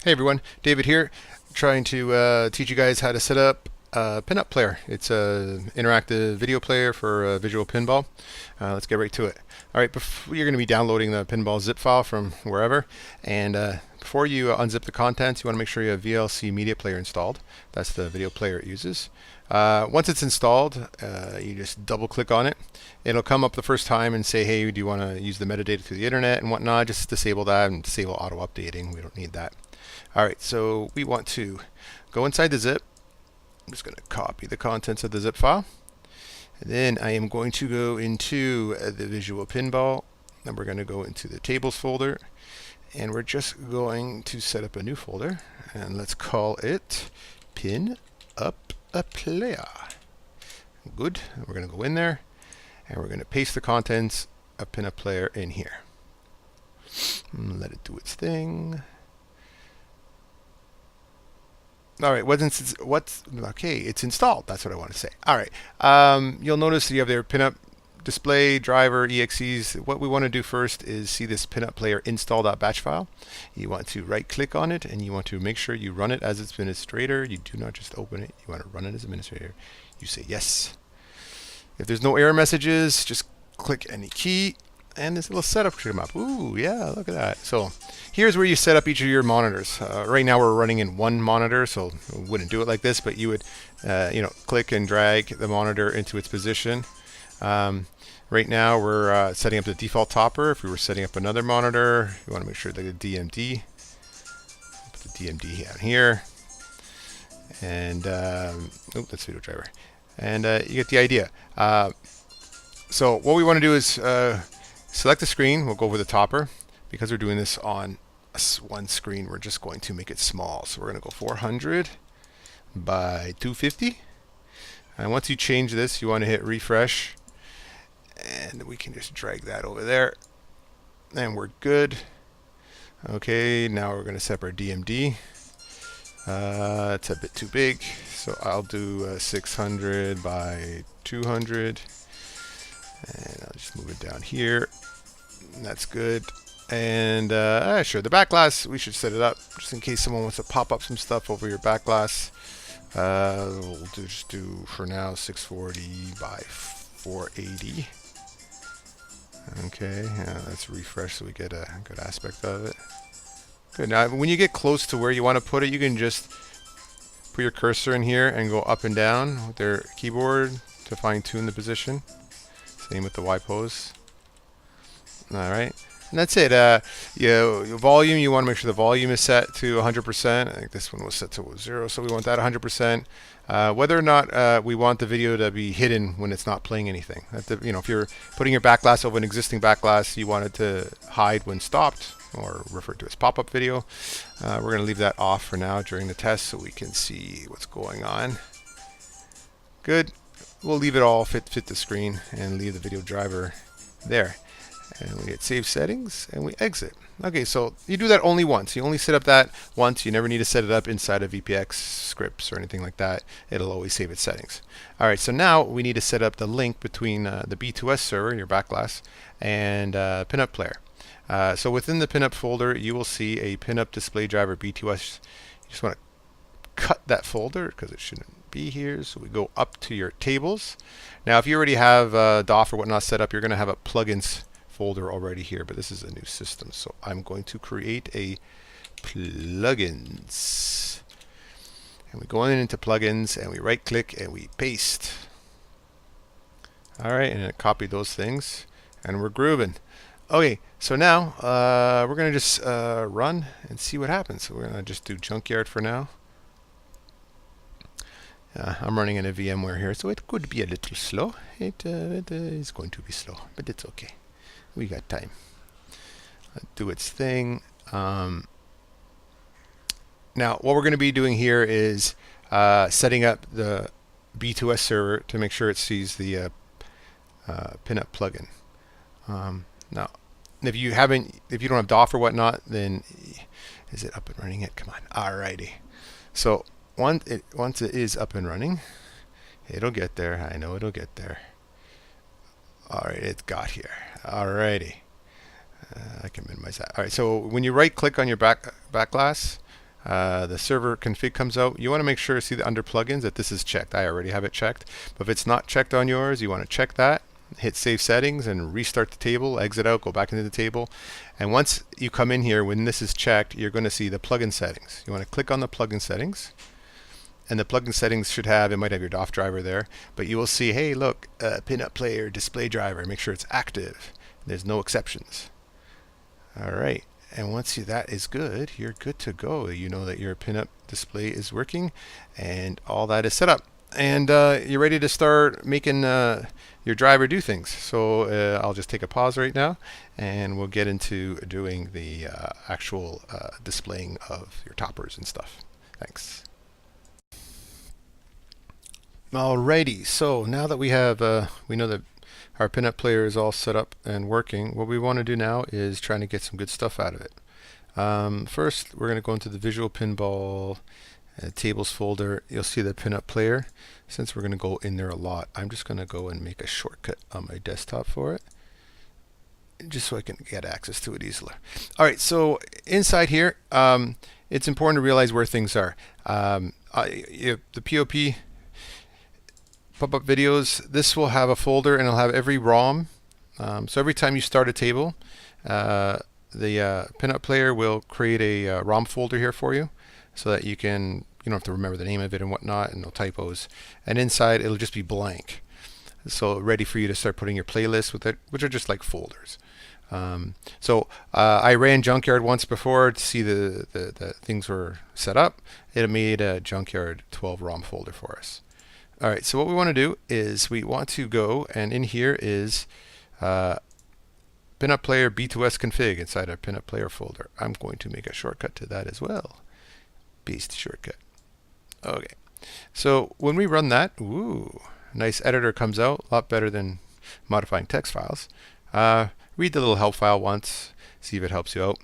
Hey everyone, David here, trying to teach you guys how to set up PinUP Player. It's an interactive video player for visual pinball. Let's get right to it. All right, you're going to be downloading the pinball zip file from wherever, and before you unzip the contents, you want to make sure you have VLC Media Player installed. That's the video player it uses. Once it's installed, you just double click on it. It'll come up the first time and say, hey, do you want to use the metadata through the internet and whatnot? Just disable that and disable auto updating. We don't need that. Alright, so we want to go inside the zip. I'm just going to copy the contents of the zip file. And then I am going to go into the visual pinball. And we're going to go into the tables folder. And we're just going to set up a new folder. And let's call it PinUP Player. Good. And we're going to go in there. And we're going to paste the contents of PinUP Player in here. And let it do its thing. All right, it's installed. That's what I want to say. All right, you'll notice that you have their PinUP display, driver, exes. What we want to do first is see this PinUP Player install.batch file. You want to right click on it and you want to make sure you run it as administrator. You do not just open it. You want to run it as administrator. You say yes. If there's no error messages, just click any key. And this little setup should come up. Ooh, yeah, look at that. So here's where you set up each of your monitors. Right now we're running in one monitor, so we wouldn't do it like this, but you would click and drag the monitor into its position. Right now we're setting up the default topper. If we were setting up another monitor, you want to make sure that the DMD. Put the DMD down here. And, that's video driver. And you get the idea. So what we want to do is select the screen. We'll go over the topper. Because we're doing this on one screen, we're just going to make it small. So we're going to go 400 by 250. And once you change this, you want to hit refresh. And we can just drag that over there. And we're good. Okay, now we're going to set up our DMD. It's a bit too big. So I'll do 600 by 200. And I'll just move it down here. That's good. And sure, the back glass, we should set it up just in case someone wants to pop up some stuff over your back glass. We'll just do for now 640 by 480. Okay, let's refresh so we get a good aspect of it. Good. Now, when you get close to where you want to put it, you can just put your cursor in here and go up and down with their keyboard to fine-tune the position. Same with the Y pose. All right, and that's it. Volume, you want to make sure the volume is set to 100%. I think this one was set to 0, so we want that 100%. Whether or not we want the video to be hidden when it's not playing anything. If you're putting your back glass over an existing back glass, you want it to hide when stopped, or referred to as pop-up video. We're going to leave that off for now during the test so we can see what's going on. Good. We'll leave it all fit the screen and leave the video driver there. And we hit save settings and we exit. Okay, so you do that only once. You only set up that once. You never need to set it up inside of VPX scripts or anything like that. It'll always save its settings. All right, so now we need to set up the link between the B2S server, your back glass, and PinUP Player. So within the PinUP folder, you will see a PinUP display driver B2S. You just want to cut that folder because it shouldn't be here. So we go up to your tables. Now, if you already have DOF or whatnot set up, you're going to have a plugins folder already here, but this is a new system. So I'm going to create a plugins. And we go into plugins and we right click and we paste. All right, and then copy those things and we're grooving. Okay, so now we're going to just run and see what happens. So we're going to just do junkyard for now. I'm running in a VMware here, so it could be a little slow. It is going to be slow, but it's okay. We got time. Do its thing. Now, what we're going to be doing here is setting up the B2S server to make sure it sees the PinUP plugin. Now, if you don't have DOF or whatnot, then is it up and running yet? Come on. Alrighty. So once it is up and running, it'll get there. I know it'll get there. Alright, it got here. Alrighty. I can minimize that. Alright, so when you right click on your back glass, the server config comes out. You want to make sure, see the under plugins, that this is checked. I already have it checked. But if it's not checked on yours, you want to check that, hit save settings and restart the table, exit out, go back into the table. And once you come in here, when this is checked, you're going to see the plugin settings. You want to click on the plugin settings. And the plugin settings should have, it might have your DOF driver there, but you will see, hey, look, PinUP Player display driver. Make sure it's active. There's no exceptions. All right. And once that is good, you're good to go. You know that your PinUP display is working and all that is set up. And you're ready to start making your driver do things. So I'll just take a pause right now and we'll get into doing the actual displaying of your toppers and stuff. Thanks. Alrighty, so now that we have, we know that our PinUP Player is all set up and working, what we want to do now is trying to get some good stuff out of it. First, we're going to go into the Visual Pinball Tables folder. You'll see the PinUP Player. Since we're going to go in there a lot, I'm just going to go and make a shortcut on my desktop for it, just so I can get access to it easily. Alright, so inside here, it's important to realize where things are. The POP pop-up videos, this will have a folder and it'll have every ROM. So every time you start a table, the PinUP Player will create a ROM folder here for you, so that you don't have to remember the name of it and whatnot, and no typos. And inside it'll just be blank, so ready for you to start putting your playlists with it, which are just like folders. I ran Junkyard once before to see the things were set up. It made a Junkyard 12 ROM folder for us. Alright, so what we want to do is we want to go, and in here is PinUP Player B2S config inside our PinUP Player folder. I'm going to make a shortcut to that as well. Paste shortcut. Okay, so when we run that, ooh, nice editor comes out, a lot better than modifying text files. Read the little help file once, see if it helps you out.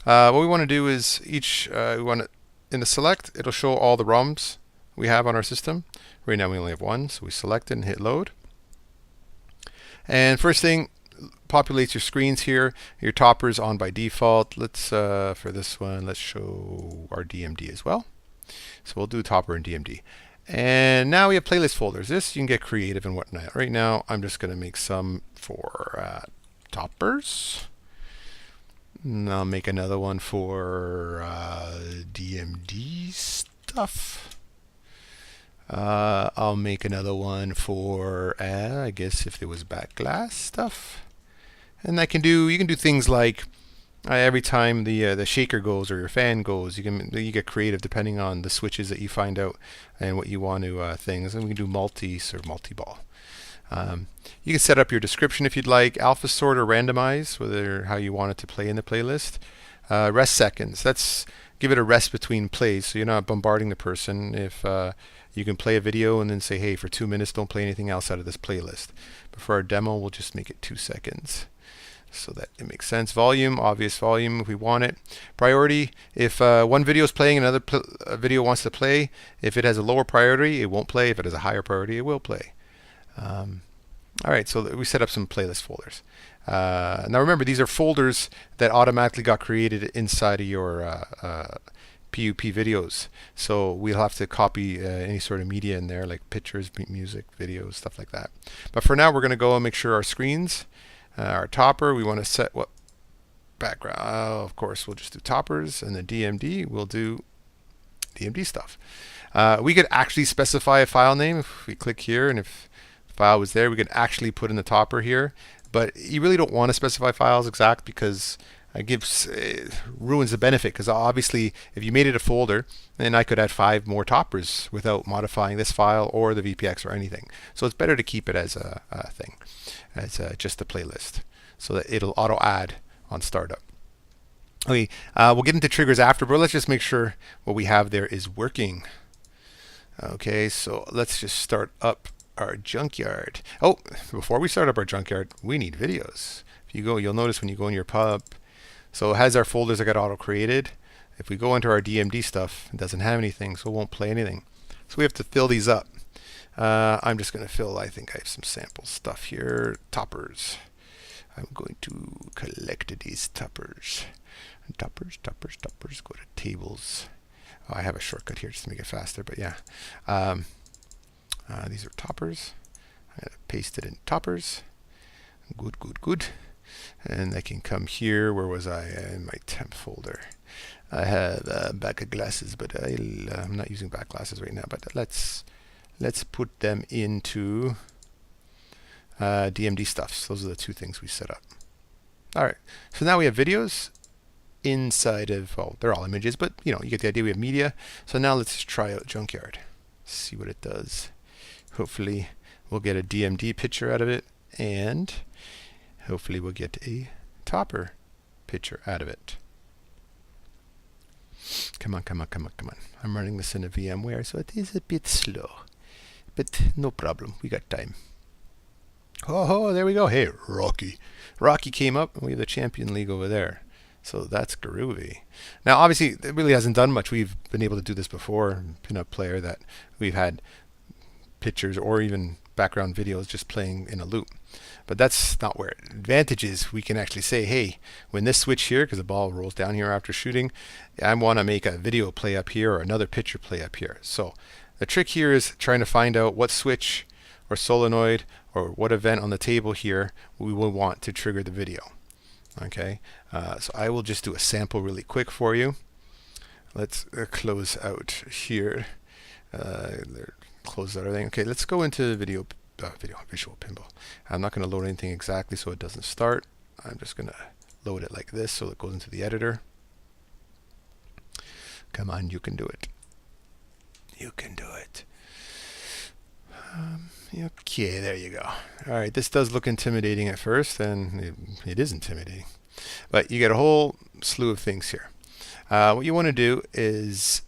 What we want to do is in the select, it'll show all the ROMs we have on our system. Right now we only have one, so we select it and hit load. And first thing, populates your screens here. Your topper's on by default. Let's for this one, let's show our DMD as well. So we'll do topper and DMD. And now we have playlist folders. This you can get creative and whatnot. Right now I'm just going to make some for toppers. And I'll make another one for DMD stuff. I'll make another one for, I guess if there was back glass stuff. And you can do things like every time the shaker goes or your fan goes, you get creative depending on the switches that you find out and what you want to things. And we can do multis or multi-ball. You can set up your description if you'd like, alpha sort or randomize, how you want it to play in the playlist. Rest seconds. That's give it a rest between plays, so you're not bombarding the person. If you can play a video and then say, hey, for 2 minutes, don't play anything else out of this playlist. But for our demo, we'll just make it 2 seconds so that it makes sense. Volume, obvious volume if we want it. Priority, if one video is playing, another video wants to play. If it has a lower priority, it won't play. If it has a higher priority, it will play. All right, so we set up some playlist folders. Now remember, these are folders that automatically got created inside of your PUP videos. So we'll have to copy any sort of media in there, like pictures, music, videos, stuff like that. But for now, we're going to go and make sure our screens, our topper, we want to set what background. Of course, we'll just do toppers, and the DMD, we'll do DMD stuff. We could actually specify a file name if we click here, and if the file was there, we could actually put in the topper here. But you really don't want to specify files exact, because it ruins the benefit. Because obviously, if you made it a folder, then I could add 5 more toppers without modifying this file or the VPX or anything. So it's better to keep it as a thing, as just a playlist, so that it'll auto add on startup. Okay, we'll get into triggers after, but let's just make sure what we have there is working. Okay, so let's just start up our junkyard. Oh, before we start up our junkyard, we need videos. If you go, you'll notice when you go in your pub, so it has our folders that got auto created. If we go into our DMD stuff, it doesn't have anything, so it won't play anything. So we have to fill these up. I'm just going to fill, I think I have some sample stuff here. Toppers. I'm going to collect these toppers. Toppers. Go to tables. Oh, I have a shortcut here just to make it faster, but yeah. These are toppers. I'm going to paste it in toppers. Good, good, good. And I can come here. Where was I? In my temp folder. I have a back of glasses, but I'm not using back glasses right now. But let's put them into DMD stuffs. Those are the two things we set up. All right. So now we have videos inside of, well, they're all images, but you know, you get the idea. We have media. So now let's try out Junkyard. See what it does. Hopefully we'll get a DMD picture out of it, and hopefully we'll get a topper picture out of it. Come on, come on, come on, come on. I'm running this in a VMware, so it is a bit slow. But no problem. We got time. Oh, there we go. Hey, Rocky. Rocky came up, and we have the Champion League over there. So that's groovy. Now, obviously, it really hasn't done much. We've been able to do this before, PinUP Player, that we've had pictures or even background videos just playing in a loop. But that's not where it advantages. We can actually say, hey, when this switch here, because the ball rolls down here after shooting, I want to make a video play up here or another picture play up here. So the trick here is trying to find out what switch or solenoid or what event on the table here we will want to trigger the video. Okay, so I will just do a sample really quick for you. Let's close out here. Close out everything. Okay, let's go into visual pinball. I'm not going to load anything exactly so it doesn't start. I'm just going to load it like this so it goes into the editor. Come on, you can do it. You can do it. Okay, there you go. All right, this does look intimidating at first, and it is intimidating. But you get a whole slew of things here. What you want to do is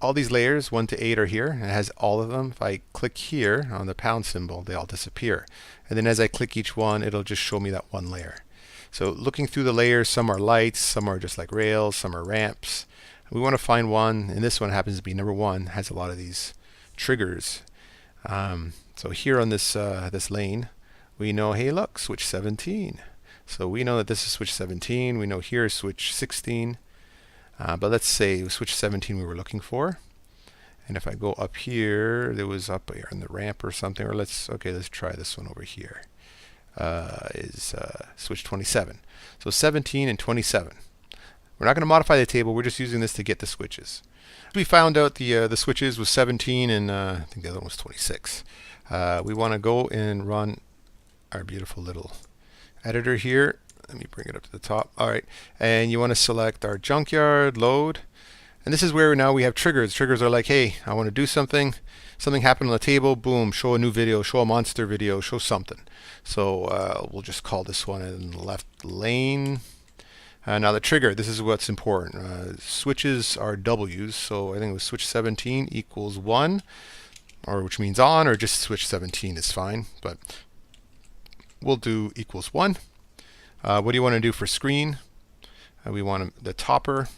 all these layers 1 to 8 are here, and it has all of them. If I click here on the pound symbol, they all disappear. And then as I click each one, it'll just show me that one layer. So looking through the layers, some are lights, some are just like rails, some are ramps. We want to find one, and this one happens to be number 1, has a lot of these triggers. So here on this this lane, we know, hey, look, switch 17. So we know that this is switch 17. We know here is switch 16. But let's say switch 17 we were looking for. And if I go up here, there was up here on the ramp or something. Or let's try this one over here. Is switch 27. So 17 and 27. We're not going to modify the table. We're just using this to get the switches. We found out the switches was 17 and I think the other one was 26. We want to go and run our beautiful little editor here. Let me bring it up to the top. All right, and you want to select our junkyard, load, and this is where now we have triggers. Triggers are like, hey, I want to do something. Something happened on the table. Boom, show a new video, show a monster video, show something. So we'll just call this one in the left lane. Now the trigger, this is what's important. Switches are W's, so I think it was switch 17 equals 1, or which means on, or just switch 17 is fine, but we'll do equals 1. What do you want to do for screen? We want the topper.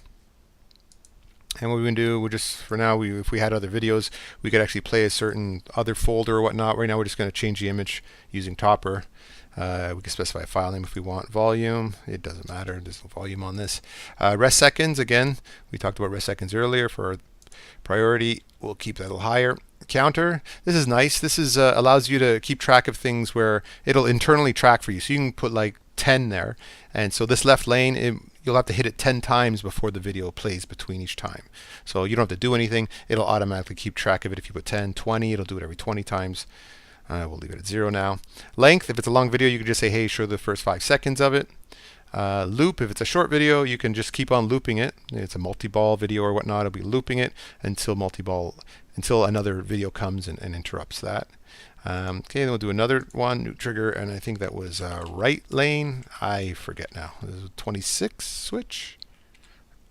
And what we're going to do, we'll just, for now, if we had other videos, we could actually play a certain other folder or whatnot. Right now we're just going to change the image using topper. We can specify a file name if we want. Volume, it doesn't matter, there's no volume on this. Rest seconds, again, we talked about rest seconds earlier. For priority, we'll keep that a little higher. Counter, this is nice. This is allows you to keep track of things where it'll internally track for you. So you can put like 10 there, and so this left lane, you'll have to hit it 10 times before the video plays between each time. So you don't have to do anything. It'll automatically keep track of it. If you put 10, 20, it'll do it every 20 times. We'll leave it at 0 now. Length, if it's a long video, you can just say, hey, show the first 5 seconds of it. Loop, if it's a short video, you can just keep on looping it. It's a multi-ball video or whatnot, it'll be looping it until another video comes and interrupts that. Okay, then we'll do another one, new trigger, and I think that was right lane. I forget now. This is 26 switch.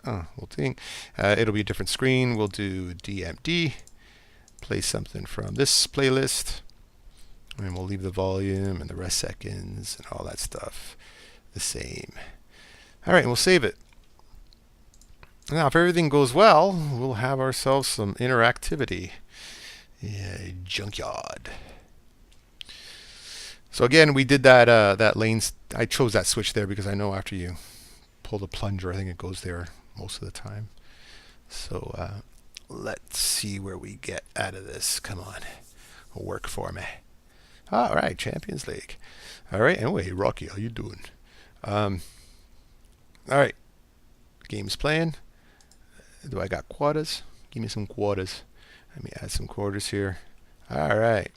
Oh, we'll think. It'll be a different screen. We'll do DMD. Play something from this playlist. And we'll leave the volume and the rest seconds and all that stuff the same. All right, and we'll save it. Now, if everything goes well, we'll have ourselves some interactivity. Yeah, junkyard. So again, we did that lanes. I chose that switch there because I know after you pull the plunger, I think it goes there most of the time. So let's see where we get out of this. Come on, work for me. All right, Champions League. All right, anyway, Rocky, how you doing? All right, game's playing. Do I got quarters? Give me some quarters. Let me add some quarters here. All right.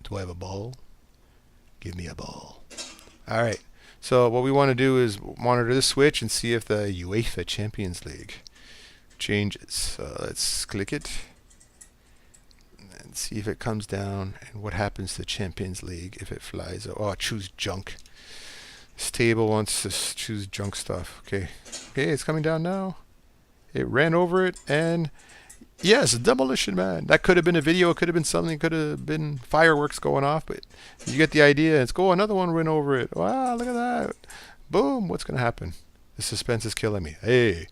Do I have a ball? Give me a ball. All right. So what we want to do is monitor this switch and see if the UEFA Champions League changes. So let's click it and see if it comes down and what happens to Champions League if it flies. Oh, choose junk. This table wants to choose junk stuff. Okay. Okay, it's coming down now. It ran over it and yes, Demolition Man. That could have been a video. It could have been something. It could have been fireworks going off. But you get the idea. It's go. Another one went over it. Wow, look at that. Boom. What's going to happen? The suspense is killing me. Hey.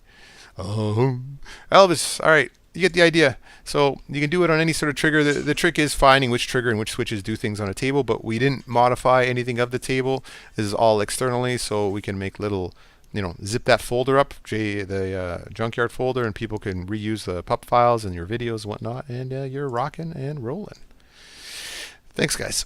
Elvis. All right. You get the idea. So you can do it on any sort of trigger. The trick is finding which trigger and which switches do things on a table. But we didn't modify anything of the table. This is all externally. So we can make little... zip that folder up, the junkyard folder, and people can reuse the PUP files and your videos and whatnot, and you're rocking and rolling. Thanks, guys.